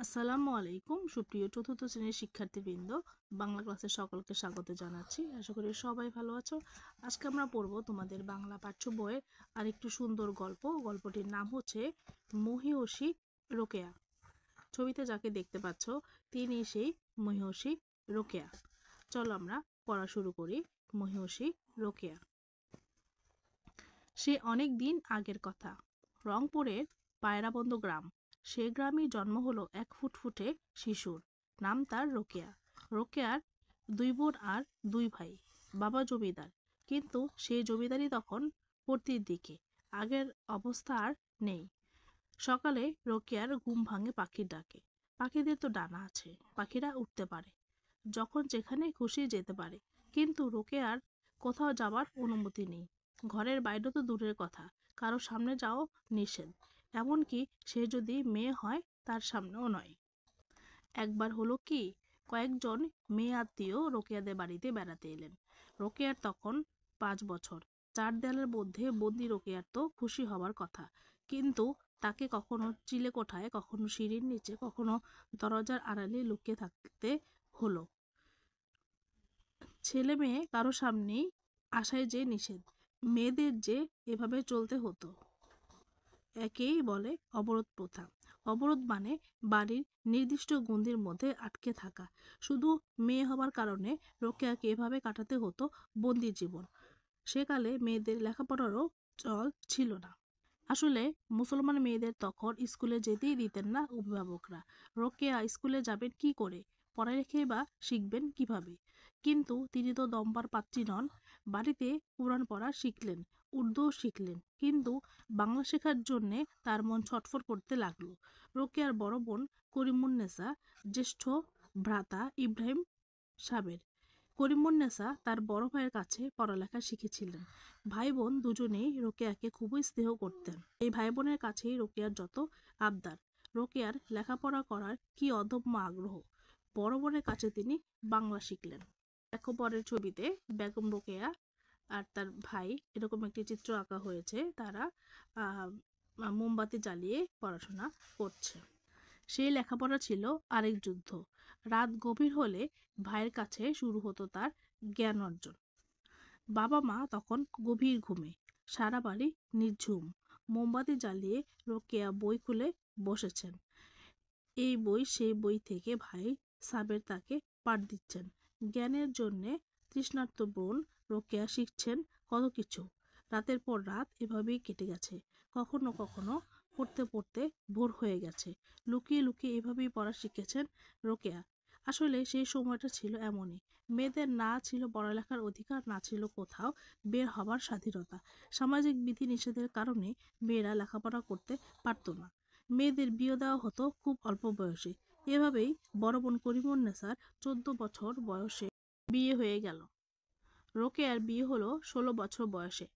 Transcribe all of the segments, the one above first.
আসসালামু আলাইকুম সুপ্রিয় চতুর্থ শ্রেণীর শিক্ষার্থীবৃন্দ, বাংলা ক্লাসে সকলকে স্বাগত জানাচ্ছি। আশা করি সবাই ভালো আছো। আজকে আমরা পড়ব তোমাদের বাংলা পাঠ্য বইয়ের আরেকটি সুন্দর গল্প। গল্পটির নাম হচ্ছে মহিষী রোকেয়া। ছবিতে যাকে দেখতে পাচ্ছ তিনি সেই মহিষী রোকেয়া। চলো আমরা পড়া শুরু করি। মহিষী রোকেয়া। সে অনেক দিন আগের কথা। রংপুরের পায়রাবন্দ গ্রাম। সে গ্রামেই জন্ম হলো এক ফুটফুটে শিশুর। নাম তার রোকেয়া। রোকেয়ার দুই বোন আর দুই ভাই। বাবা জমিদার, কিন্তু সেই জমিদারি তখন পড়তির দিকে। আগের অবস্থা আর নেই। সকালে রোকেয়ার ঘুম ভাঙে পাখির ডাকে। পাখিদের তো ডানা আছে, পাখিরা উঠতে পারে, যখন যেখানে খুশি যেতে পারে। কিন্তু রোকেয়ার কোথাও যাবার অনুমতি নেই। ঘরের বাইরে তো দূরের কথা, কারো সামনে যাও নিষেধ। এমনকি সে যদি মেয়ে হয় তার সামনেও নয়। একবার হলো কি, কয়েকজন মেয়ে আত্মীয় রোকেয়াদের বাড়িতে বেড়াতে এলেন। রোকেয়ার তখন 5 বছর। চার দেয়ালের মধ্যে বন্দি রোকেয়ার তো খুশি হবার কথা, কিন্তু তাকে কখনো চিলেকোঠায়, কখনো সিঁড়ির নিচে, কখনো দরজার আড়ালে লুকিয়ে থাকতে হলো। ছেলে মেয়ে কারো সামনেই আসায় যে নিষেধ, মেয়েদের যে এভাবে চলতে হতো, একেই বলে অবরোধ প্রথা। অবরোধ মানে বাড়ির নির্দিষ্ট গণ্ডির মধ্যে আটকে থাকা। শুধু মেয়ে হবার কারণে রোকেয়াকে এভাবে কাটাতে হতো বন্দি জীবন। সেকালে মেয়েদের লেখাপড়ারও চল ছিল না। আসলে মুসলমান মেয়েদের তখন স্কুলে যেতেই দিতেন না অভিভাবকরা। রোকেয়া স্কুলে যাবেন কি করে, পড়ালেখাই বা শিখবেন কিভাবে? কিন্তু তিনি তো দম্বার পাত্রী নন। বাড়িতে কোরআন পড়া শিখলেন, উর্দুও শিখলেন, কিন্তু বাংলা শেখার জন্যে তার মন ছটফট করতে লাগলো। রোকেয়ার বড় বোন করিমুন্নেসা, জ্যেষ্ঠ ভ্রাতা ইব্রাহিম সাবের। করিমুন্নেসা তার বড় ভাইয়ের কাছে পড়ালেখা শিখেছিলেন। ভাই বোন দুজনেই রোকেয়াকে খুবই স্নেহ করতেন। এই ভাই বোনের কাছেই রোকেয়ার যত আবদার। রোকেয়ার লেখাপড়া করার কি অদম্য আগ্রহ! বড় বোনের কাছে তিনি বাংলা শিখলেন। দেখো পরের ছবিতে বেগম রোকেয়া আর তার ভাই, এরকম একটি চিত্র আঁকা হয়েছে। তারা আহ মোমবাতি জ্বালিয়ে পড়াশোনা করছে। সেই লেখাপড়া ছিল আরেক যুদ্ধ। রাত গভীর হলে ভাইয়ের কাছে শুরু হতো তার জ্ঞান অর্জন। বাবা মা তখন গভীর ঘুমে, সারা বাড়ি নির্ঝুম। মোমবাতি জ্বালিয়ে রোকেয়া বই খুলে বসেছেন। এই বই সেই বই থেকে ভাই সাবের তাকে পাঠ দিচ্ছেন। জ্ঞানের জন্যে তৃষ্ণার্ত বোন রোকেয়া শিখছেন কত কিছু। রাতের পর রাত এভাবেই কেটে গেছে। কখনো কখনো পড়তে পড়তে ভোর হয়ে গেছে। লুকিয়ে লুকিয়ে এভাবেই পড়া শিখেছেন রোকেয়া। আসলে সেই সময়টা ছিল এমনই। মেয়েদের না ছিল পড়ালেখার অধিকার, না ছিল কোথাও বের হবার স্বাধীনতা। সামাজিক বিধি নিষেধের কারণে মেয়েরা লেখাপড়া করতে পারত না। মেয়েদের বিয়ে দেওয়া হতো খুব অল্প বয়সে। এভাবেই বড় বোন করিমুন্নেসার 14 বছর বয়সে বিয়ে হয়ে গেল। রোকেয়ার বিয়ে হলো 16 বছর বয়সে।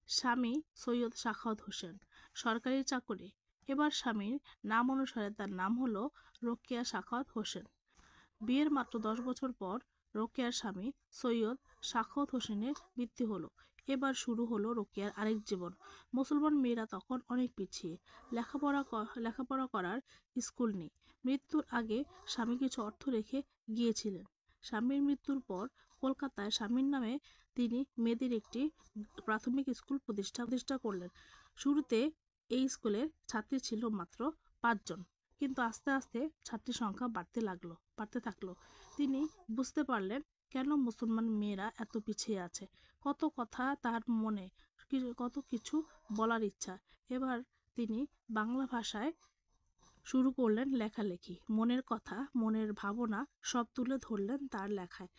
স্বামী সৈয়দ সাখাওয়াত হোসেন, সরকারি চাকরি। এবার স্বামীর নাম অনুসারে তার নাম হলো রোকেয়া সাখাওয়াত হোসেন। বিয়ের মাত্র 10 বছর পর রোকেয়ার স্বামী সৈয়দ সাখাওয়াত হোসেনের মৃত্যু হলো। এবার শুরু হলো রোকেয়ার আরেক জীবন। মুসলমান মেয়েরা তখন অনেক পিছিয়ে। লেখাপড়া করার স্কুল নেই। মৃত্যুর আগে স্বামী কিছু অর্থ রেখে গিয়েছিলেন। স্বামীর মৃত্যুর পর কলকাতায় স্বামীর নামে তিনি মেয়েদের একটি প্রাথমিক স্কুল প্রতিষ্ঠা করলেন। শুরুতে এই স্কুলের ছাত্রী ছিল মাত্র 5 জন, কিন্তু আস্তে আস্তে ছাত্রীর সংখ্যা বাড়তে থাকলো। তিনি বুঝতে পারলেন কেন মুসলমান মেয়েরা এত পিছিয়ে আছে। কত কথা তার মনে, কত কিছু বলার ইচ্ছা। এবার তিনি বাংলা ভাষায় শুরু করলেন লেখালেখি। মনের কথা, মনের ভাবনা সব তুলে ধরলেন তার লেখায়।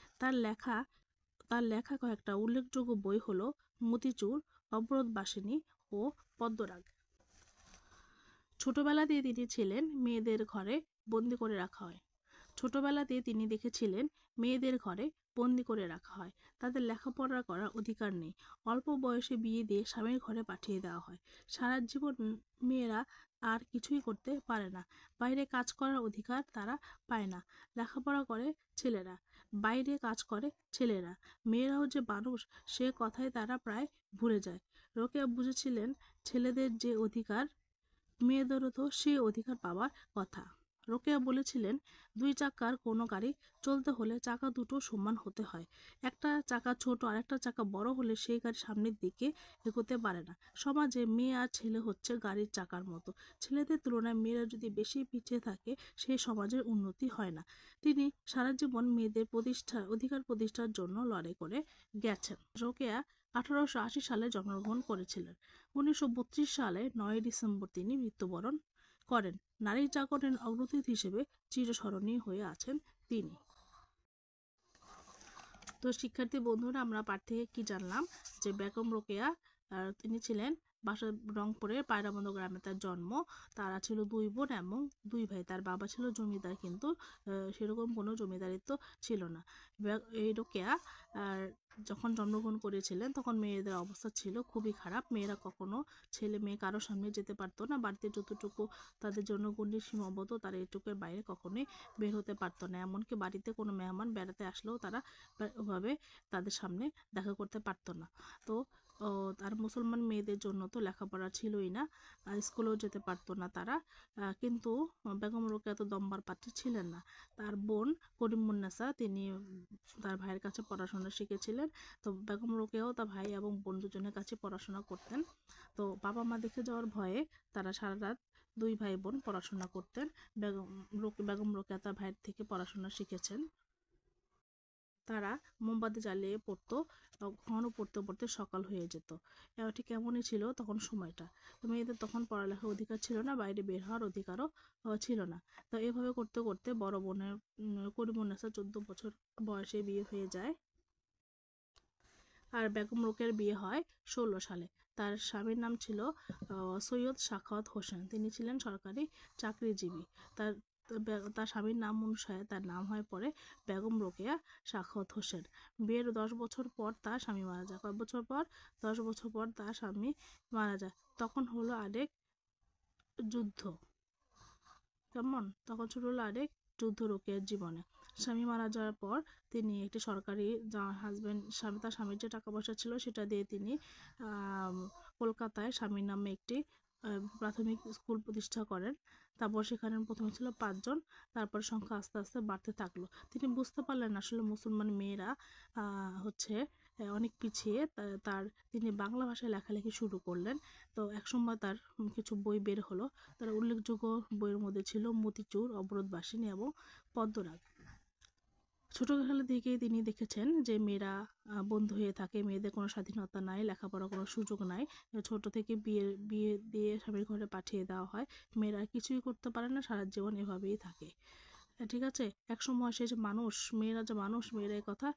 তার লেখা কয়েকটা উল্লেখযোগ্য বই হলো মতিচুর, অবরোধবাসিনী ও পদ্মরাগ। ছোটবেলাতেই তিনি ছিলেন মেয়েদের ঘরে বন্দি করে রাখা হয়। ছোটবেলাতে তিনি দেখেছিলেন মেয়েদের ঘরে বন্দি করে রাখা হয়, তাদের লেখাপড়া করার অধিকার নেই। অল্প বয়সে বিয়ে দিয়ে স্বামীর ঘরে পাঠিয়ে দেওয়া হয়। সারা জীবন মেয়েরা আর কিছুই করতে পারে না। বাইরে কাজ করার অধিকার তারা পায় না। লেখাপড়া করে ছেলেরা, বাইরে কাজ করে ছেলেরা। মেয়েরাও যে মানুষ, সে কথাই তারা প্রায় ভুলে যায়। রোকেয়া বুঝেছিলেন ছেলেদের যে অধিকার, মেয়েদেরও তো সেই অধিকার পাওয়ার কথা। রোকেয়া বলেছিলেন, 2 চাকার কোনো গাড়ি চলতে হলে চাকা দুটো সমান হতে হয়। একটা চাকা ছোট আর একটা চাকা বড় হলে সেই গাড়ি সামনের দিকে এগোতে পারে না। সমাজে মেয়ে আর ছেলে হচ্ছে গাড়ির চাকার মতো। ছেলেদের তুলনায় মেয়েরা যদি বেশি পিছিয়ে থাকে সেই সমাজের উন্নতি হয় না। তিনি সারা জীবন মেয়েদের অধিকার প্রতিষ্ঠার জন্য লড়াই করে গেছেন। রোকেয়া 1880 সালে জন্মগ্রহণ করেছিলেন। 1932 সালে 9 ডিসেম্বর তিনি মৃত্যুবরণ করেন। নারী জাগরণের অগ্রদূত হিসেবে চিরস্মরণীয় হয়ে আছেন তিনি। তো শিক্ষার্থী বন্ধুরা, আমরা পাঠ থেকে কি জানলাম যে বেগম রোকেয়া তিনি ছিলেন রংপুরের পায়রাবন্দ গ্রামে তার জন্ম। তারা ছিল 2 বোন এবং 2 ভাই। তার বাবা ছিল জমিদার, কিন্তু সেরকম কোনো জমিদারিত্ব ছিল না। এই রোকেয়া যখন জন্মগ্রহণ করেছিলেন তখন মেয়েদের অবস্থা ছিল খুবই খারাপ। মেয়েরা কখনো ছেলে মেয়ে কারোর সামনে যেতে পারতো না। বাড়িতে যতটুকু তাদের জন্য গণ্ডির সীমাবদ্ধ, তারা এটুকুর বাইরে কখনোই বের হতে পারতো না। এমনকি বাড়িতে কোনো মেহমান বেড়াতে আসলেও তারা ওভাবে তাদের সামনে দেখা করতে পারতো না। তো আর মুসলমান মেয়েদের জন্য তো লেখাপড়া ছিলই না, স্কুলেও যেতে পারতো না তারা। কিন্তু বেগম রোকেয়া তো দম্বার পাত্রী ছিলেন না। তার বোন করিমুন্নেসা তিনি তার ভাইয়ের কাছে পড়াশোনা শিখেছিলেন। তো বেগম রোকেয়াও তার ভাই এবং বোন দুজনের কাছে পড়াশোনা করতেন। তো বাবা মা দেখে যাওয়ার ভয়ে তারা সারা রাত 2 ভাই বোন পড়াশোনা করতেন। বেগম রোকেয়া তার ভাইয়ের থেকে পড়াশোনা শিখেছেন। তারা মোমবাতি জ্বালিয়ে পড়তো, ঘন পড়তে পড়তে সকাল হয়ে যেত। ঠিক এমনই ছিল তখন সময়টা। তো মেয়েদের তখন পড়ালেখার অধিকার ছিল না, বাইরে বের হওয়ার অধিকারও ছিল না। তো এভাবে করতে করতে বড় বোনের করিমুন্নেসা 14 বছর বয়সে বিয়ে হয়ে যায়। আর বেগম রোকেয়ার বিয়ে হয় 16 সালে। তার স্বামীর নাম ছিল সৈয়দ সাখাওয়াত হোসেন। তিনি ছিলেন সরকারি চাকরিজীবী। তার তার স্বামীর নাম অনুসারে তার নাম হয় পরে বেগম রোকেয়া সাখাওয়াত হোসেন। বিয়ের 10 বছর পর তার স্বামী মারা যায়। কয়েক বছর পর? 10 বছর পর তার স্বামী মারা যায়। তখন হলো আরেক যুদ্ধ। কেমন? তখন শুরু হলো আরেক যুদ্ধ রোকেয়ার জীবনে। স্বামী মারা যাওয়ার পর তিনি একটি সরকারি তার স্বামীর যে টাকা পয়সা ছিল সেটা দিয়ে তিনি কলকাতায় স্বামীর নামে একটি প্রাথমিক স্কুল প্রতিষ্ঠা করেন। তারপর সেখানে প্রথমে ছিল 5 জন, তারপর সংখ্যা আস্তে আস্তে বাড়তে থাকলো। তিনি বুঝতে পারলেন আসলে মুসলমান মেয়েরা হচ্ছে অনেক পিছিয়ে। তিনি বাংলা ভাষায় লেখালেখি শুরু করলেন। তো একসময় তার কিছু বই বের হলো। তার উল্লেখযোগ্য বইয়ের মধ্যে ছিল মতিচুর, অবরোধবাসিনী এবং পদ্মরাগ। ছোটবেলা থেকেই তিনি দেখেছেন যে মেয়েরা বন্ধ হয়ে থাকে, মেয়েদের কোনো স্বাধীনতা নাই, লেখাপড়ার কোনো সুযোগ নাই। ছোট থেকে বিয়ে দিয়ে স্বামীর ঘরে পাঠিয়ে দেওয়া হয়। মেয়েরা কিছুই করতে পারে না, সারা জীবন এভাবেই থাকে। ঠিক আছে, একসময় সে যে মানুষ, মেয়েরা যে মানুষ, মেয়েরা এই কথা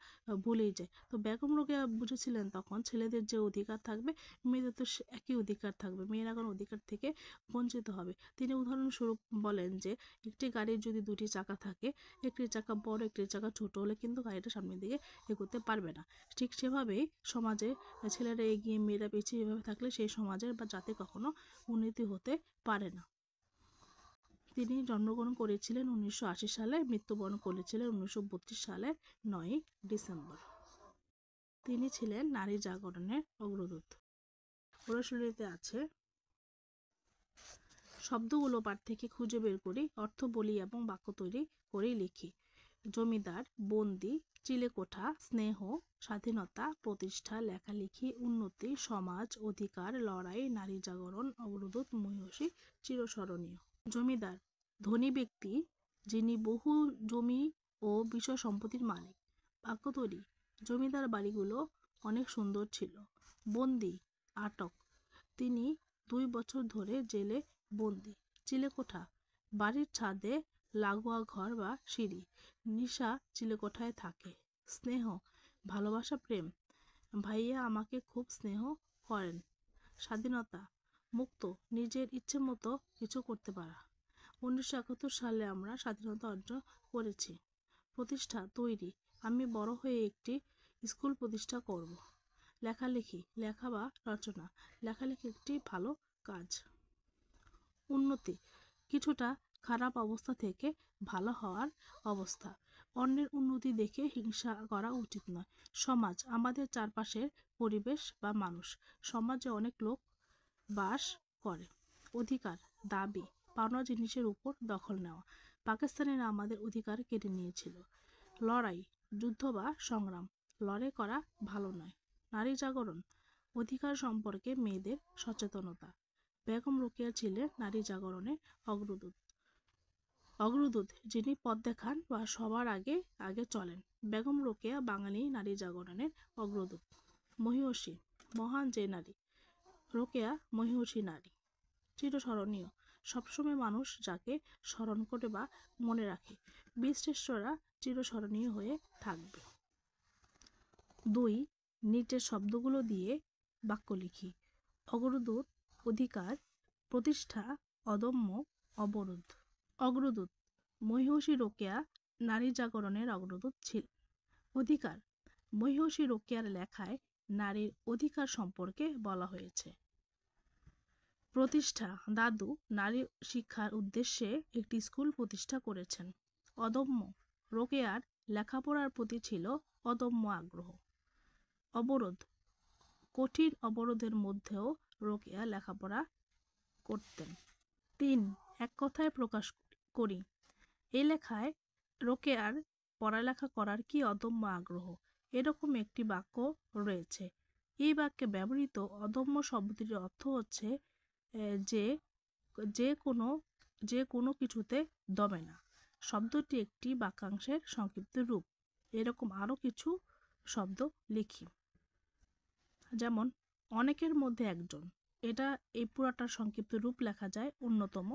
ভুলেই যায়। তো বেগম রোকেয়া বুঝেছিলেন তখন ছেলেদের যে অধিকার থাকবে মেয়েদের তো একই অধিকার থাকবে, মেয়েরা কোনো অধিকার থেকে বঞ্চিত হবে। তিনি উদাহরণস্বরূপ বলেন যে একটি গাড়ির যদি 2টি চাকা থাকে, একটি চাকা বড় একটি চাকা ছোট হলে কিন্তু গাড়িটা সামনের দিকে এগোতে পারবে না। ঠিক সেভাবেই সমাজে ছেলেরা এগিয়ে মেয়েরা পিছিয়ে এভাবে থাকলে সেই সমাজের বা জাতির কখনো উন্নতি হতে পারে না। তিনি জন্মগ্রহণ করেছিলেন 1980 সালে, মৃত্যুবরণ করেছিলেন 1932 সালের 9 ডিসেম্বর। তিনি ছিলেন নারী জাগরণের অগ্রদূত। প্রশ্নটিতে আছে, শব্দগুলো পাঠ থেকে খুঁজে বের করি, অর্থ বলি এবং বাক্য তৈরি করে লিখি। জমিদার, বন্দি, চিলেকোঠা, স্নেহ, স্বাধীনতা, প্রতিষ্ঠা, লেখালেখি, উন্নতি, সমাজ, অধিকার, লড়াই, নারী জাগরণ, অগ্রদূত, মহিষী, চিরস্মরণীয়। জমিদার, ধনী ব্যক্তি যিনি বহু জমি ও বিষয় সম্পত্তির মালিক। বাক্য তৈরি, জমিদার বাড়িগুলো অনেক সুন্দর ছিল। বন্দি, আটক, তিনি 2 বছর ধরে জেলে বন্দি। চিলেকোঠা, বাড়ির ছাদে লাগোয়া ঘর বা সিঁড়ি। নিশা চিলেকোঠায় থাকে। স্নেহ, ভালোবাসা, প্রেম, ভাইয়া আমাকে খুব স্নেহ করেন। স্বাধীনতা, মুক্ত, নিজের ইচ্ছে মতো কিছু করতে পারা। 1971 সালে আমরা স্বাধীনতা অর্জন করেছি। প্রতিষ্ঠা, তৈরি, আমি বড় হয়ে একটি স্কুল প্রতিষ্ঠা করব। লেখালেখি, লেখা বা রচনা, লেখালেখি একটি ভালো কাজ। উন্নতি, কিছুটা খারাপ অবস্থা থেকে ভালো হওয়ার অবস্থা। অন্যের উন্নতি দেখে হিংসা করা উচিত নয়। সমাজ, আমাদের চারপাশের পরিবেশ বা মানুষ। সমাজে অনেক লোক বাস করে। অধিকার, দাবি, পাওনা জিনিসের উপর দখল নেওয়া। পাকিস্তানিরা আমাদের অধিকার কেড়ে নিয়েছিল। লড়াই, যুদ্ধ বা সংগ্রাম, লড়াই করা ভালো নয়। নারী জাগরণ, অধিকার সম্পর্কে মেয়েদের সচেতনতা। বেগম রোকেয়া ছিলেন নারী জাগরণের অগ্রদূত, যিনি পথ দেখান বা সবার আগে আগে চলেন। বেগম রোকেয়া বাঙালি নারী জাগরণের অগ্রদূত। মহিয়সী, মহান যে নারী। রোকেয়া মহিয়সী নারী, চিরস্মরণীয়, সবসময় মানুষ যাকে স্মরণ করে বা মনে রাখে। বীরশ্রেষ্ঠরা চিরস্মরণীয় হয়ে থাকবে। 2. নিচের শব্দগুলো দিয়ে বাক্য লিখি। অগ্রদূত, অধিকার, প্রতিষ্ঠা, অদম্য, অবরোধ। অগ্রদূত, মহিয়সী রোকেয়া নারী জাগরণের অগ্রদূত ছিল। অধিকার, মহিয়সী রোকেয়ার লেখায় নারীর অধিকার সম্পর্কে বলা হয়েছে। প্রতিষ্ঠা, দাদু নারী শিক্ষার উদ্দেশ্যে একটি স্কুল প্রতিষ্ঠা করেছেন। অদম্য, রোকেয়ার লেখাপড়ার প্রতি ছিল অদম্য আগ্রহ। অবরোধ, কঠিন অবরোধের মধ্যেও রোকেয়া লেখাপড়া করতেন। 3. এক কথায় প্রকাশ করি। এই লেখায় রোকেয়ার পড়ালেখা করার কি অদম্য আগ্রহ, এরকম একটি বাক্য রয়েছে। এই বাক্যে ব্যবহৃত অদম্য শব্দটির অর্থ হচ্ছে যে কোনো কিছুতে দমে না। শব্দটি একটি বাক্যাংশের সংক্ষিপ্ত রূপ। এরকম আরও কিছু শব্দ লিখি। যেমন অনেকের মধ্যে একজন, এটা এই পুরাটার সংক্ষিপ্ত রূপ লেখা যায় অন্যতম।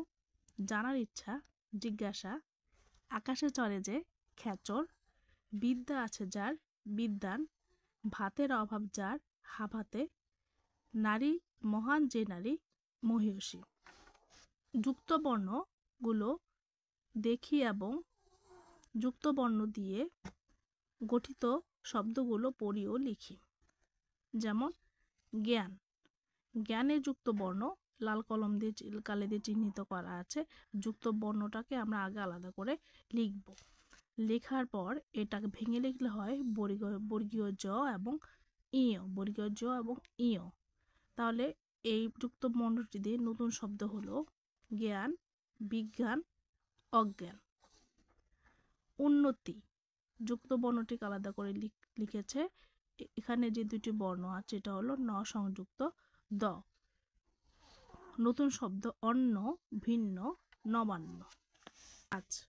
জানার ইচ্ছা, জিজ্ঞাসা, আকাশে চড়ে যে, খেচর, বিদ্যা আছে যার, বিদ্বান, ভাতের অভাব যার, হাভাতে, নারী, মহান যে নারী, মহিয়সী। যুক্তবর্ণগুলো দেখি এবং যুক্তবর্ণ দিয়ে গঠিত শব্দগুলো পড়ি ও লিখি। যেমন জ্ঞান, জ্ঞানে যুক্ত বর্ণ লাল কলম দিয়ে কালি দিয়ে চিহ্নিত করা আছে। যুক্ত বর্ণটাকে আমরা আগে আলাদা করে লিখব। লেখার পর এটাকে ভেঙে লিখলে হয় বর্গীয় জ এবং ইয়, বর্গীয় জ এবং ইয়। তাহলে এই যুক্ত বর্ণটি দিয়ে নতুন শব্দ হলো জ্ঞান, বিজ্ঞান, অজ্ঞান। উন্নতি, যুক্ত বর্ণটিকে আলাদা করে লিখেছে। এখানে যে দুটি বর্ণ আছে এটা হলো ন সংযুক্ত দ। নতুন শব্দ অন্য, ভিন্ন, নবান্ন। আচ্ছা,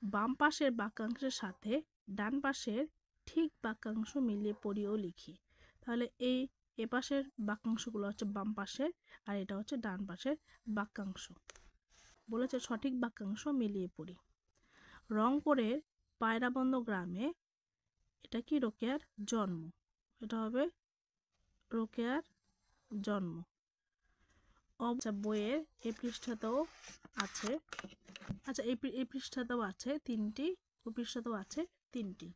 বাম পাশের বাক্যাংশের সাথে ডান পাশের ঠিক বাক্যাংশ মিলিয়ে পড়ি ও লিখি। তাহলে এ পাশের বাক্যাংশগুলো হচ্ছে বাম পাশের আর এটা হচ্ছে ডান পাশের বাক্যাংশ। বলেছে সঠিক বাক্যাংশ মিলিয়ে পড়ি। রংপুরের পায়রাবন্দ গ্রামে, এটা কি রোকেয়ার জন্ম, এটা হবে রোকেয়ার জন্ম। বইয়ের এই পৃষ্ঠাতেও আছে, আচ্ছা এই পৃষ্ঠাতেও আছে 3টি, ও পৃষ্ঠাতেও আছে 3টি।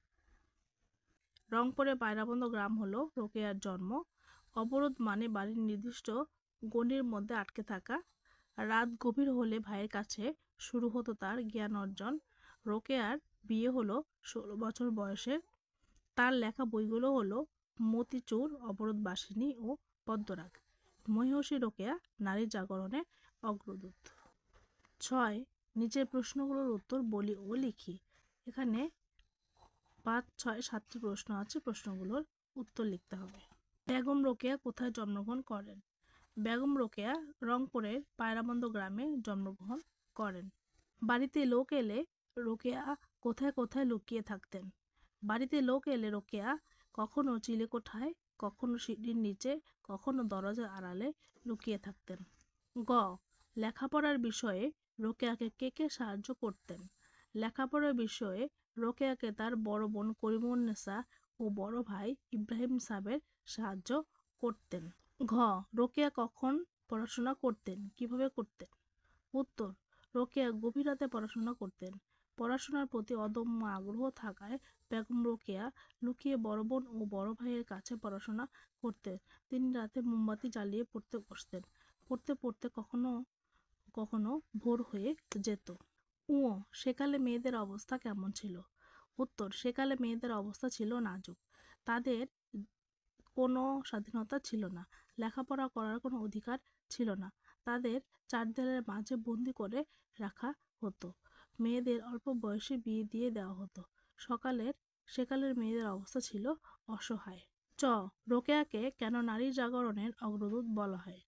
রংপুরে পায়রাবন্দ গ্রাম হলো রোকেয়ার জন্ম। অবরোধ মানে বাড়ির নির্দিষ্ট গণ্ডির মধ্যে আটকে থাকা। রাত গভীর হলে ভাইয়ের কাছে শুরু হতো তার জ্ঞান অর্জন। রোকেয়ার বিয়ে হলো 16 বছর বয়সে। তার লেখা বইগুলো হলো মতিচুর, অবরোধবাসিনী ও পদ্মরাগ। মহিয়সী রোকেয়া নারী জাগরণের অগ্রদূত। 6. নিচের প্রশ্নগুলোর উত্তর বলি ও লিখি। এখানে 5, 6, 7টি প্রশ্ন আছে, প্রশ্নগুলোর উত্তর লিখতে হবে। বেগম রোকেয়া কোথায় জন্মগ্রহণ করেন? বেগম রোকেয়া রংপুরের পায়রাবন্দ গ্রামে জন্মগ্রহণ করেন। বাড়িতে লোক এলে রোকেয়া কোথায় কোথায় লুকিয়ে থাকতেন? বাড়িতে লোক এলে রোকেয়া কখনো চিলেকোঠায়, কখনো সিঁড়ির নিচে, কখনো দরজার আড়ালে লুকিয়ে থাকতেন। গ. লেখাপড়ার বিষয়ে রোকেয়াকে কে কে সাহায্য করতেন? লেখাপড়ার বিষয়ে রোকেয়াকে তার বড় বোন করিমুন্নেসা ও বড় ভাই ইব্রাহিম সাহেবের সাহায্য করতেন। ঘ. রোকেয়া কখন পড়াশোনা করতেন, কিভাবে করতেন? উত্তর: রোকেয়া গভীর রাতে পড়াশোনা করতেন। পড়াশোনার প্রতি অদম্য আগ্রহ থাকায় বেগম রোকেয়া লুকিয়ে বড় বোন ও বড় ভাইয়ের কাছে পড়াশোনা করতেন। তিনি রাতে মোমবাতি জ্বালিয়ে পড়তে বসতেন। পড়তে পড়তে কখনো কখনো ভোর হয়ে যেত। ও. সেকালে মেয়েদের অবস্থা কেমন ছিল? উত্তর: সেকালে মেয়েদের অবস্থা ছিল নাজুক। তাদের কোনো স্বাধীনতা ছিল না, লেখাপড়া করার কোনো অধিকার ছিল না। তাদের চার দেয়ালের মাঝে বন্দি করে রাখা হতো। মেয়েদের অল্প বয়সে বিয়ে দিয়ে দেওয়া হতো। সেকালের মেয়েদের অবস্থা ছিল অসহায়। রোকেয়াকে কেন নারী জাগরণের অগ্রদূত বলা হয়?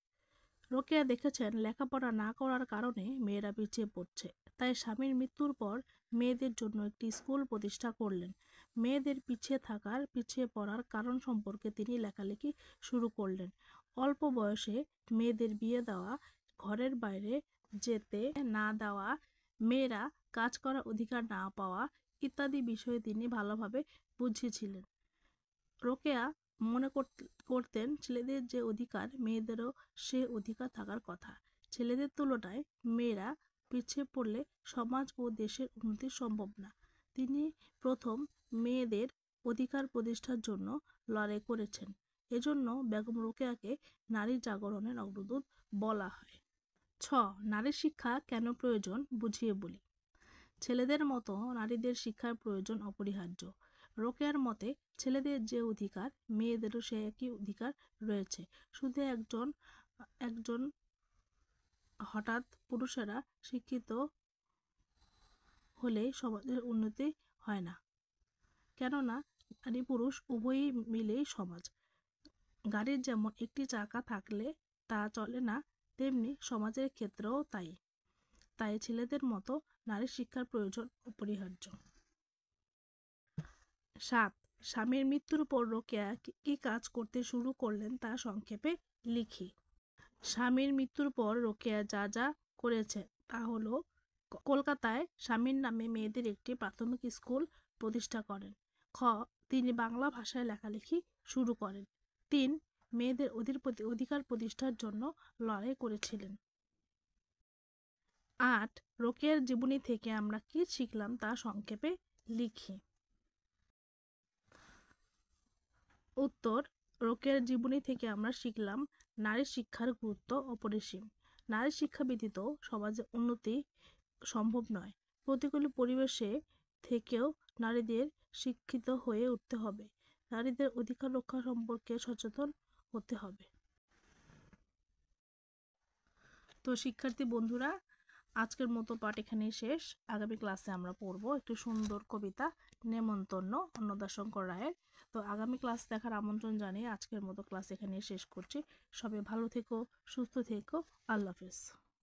রোকেয়া দেখেছেন লেখাপড়া না করার কারণে মেয়েরা পিছিয়ে পড়ছে, তাই স্বামীর মৃত্যুর পর মেয়েদের জন্য একটি স্কুল প্রতিষ্ঠা করলেন। মেয়েদের পিছিয়ে পড়ার কারণ সম্পর্কে তিনি লেখালেখি শুরু করলেন। অল্প বয়সে মেয়েদের বিয়ে দেওয়া, ঘরের বাইরে যেতে না দেওয়া, মেয়েরা কাজ করার অধিকার না পাওয়া ইত্যাদি বিষয়ে তিনি ভালোভাবে বুঝিয়েছিলেন। রোকেয়া মনে করতেন ছেলেদের যে অধিকার, মেয়েদেরও সে অধিকার থাকার কথা। ছেলেদের তুলনায় মেয়েরা পিছিয়ে পড়লে সমাজ ও দেশের উন্নতি সম্ভব না। তিনি প্রথম মেয়েদের অধিকার প্রতিষ্ঠার জন্য লড়াই করেছেন। এজন্য বেগম রোকেয়াকে নারী জাগরণের অগ্রদূত বলা হয়। নারী শিক্ষা কেন প্রয়োজন বুঝিয়ে বলি। ছেলেদের মতো নারীদের শিক্ষার প্রয়োজন অপরিহার্য। রোকেয়ার মতে ছেলেদের যে অধিকার, মেয়েদেরও সে একই অধিকার রয়েছে। শুধু একজন হঠাৎ পুরুষেরা শিক্ষিত হলেই সমাজের উন্নতি হয় না, কেননা নারী পুরুষ উভয়ই মিলেই সমাজ। গাড়ির যেমন একটি চাকা থাকলে তা চলে না, তেমনি সমাজের ক্ষেত্রেও তাই ছেলেদের মতো নারী শিক্ষার প্রয়োজন অপরিহার্য। স্বামীর মৃত্যুর পর রোকেয়া কি কাজ করতে শুরু করলেন তা সংক্ষেপে লিখি। স্বামীর মৃত্যুর পর রোকেয়া যা যা করেছেন তা হলো: কলকাতায় স্বামীর নামে মেয়েদের একটি প্রাথমিক স্কুল প্রতিষ্ঠা করেন। তিনি বাংলা ভাষায় লেখালেখি শুরু করেন। 3. মেয়েদের অধিকার প্রতিষ্ঠার জন্য লড়াই করেছিলেন। 8. রোকেয়ার জীবনী থেকে আমরা কি শিখলাম তা সংক্ষেপে লিখি। উত্তর: রোকেয়ার জীবনী থেকে আমরা শিখলাম নারী শিক্ষার গুরুত্ব অপরিসীম। নারী শিক্ষা ব্যতীত সমাজে উন্নতি সম্ভব নয়। প্রতিকূল পরিবেশে থেকেও নারীদের শিক্ষিত হয়ে উঠতে হবে। নারীদের অধিকার রক্ষা সম্পর্কে সচেতন হতে হবে। তো শিক্ষার্থী বন্ধুরা, আজকের মতো পাঠ এখানেই শেষ। আগামী ক্লাসে আমরা পড়ব একটি সুন্দর কবিতা, নেমন্তন্ন, অন্নদাশঙ্কর রায়ের। তো আগামী ক্লাস দেখার আমন্ত্রণ জানিয়ে আজকের মতো ক্লাস এখানেই শেষ করছি। সবাই ভালো থেকো, সুস্থ থেকো। আল্লাহ হাফেজ।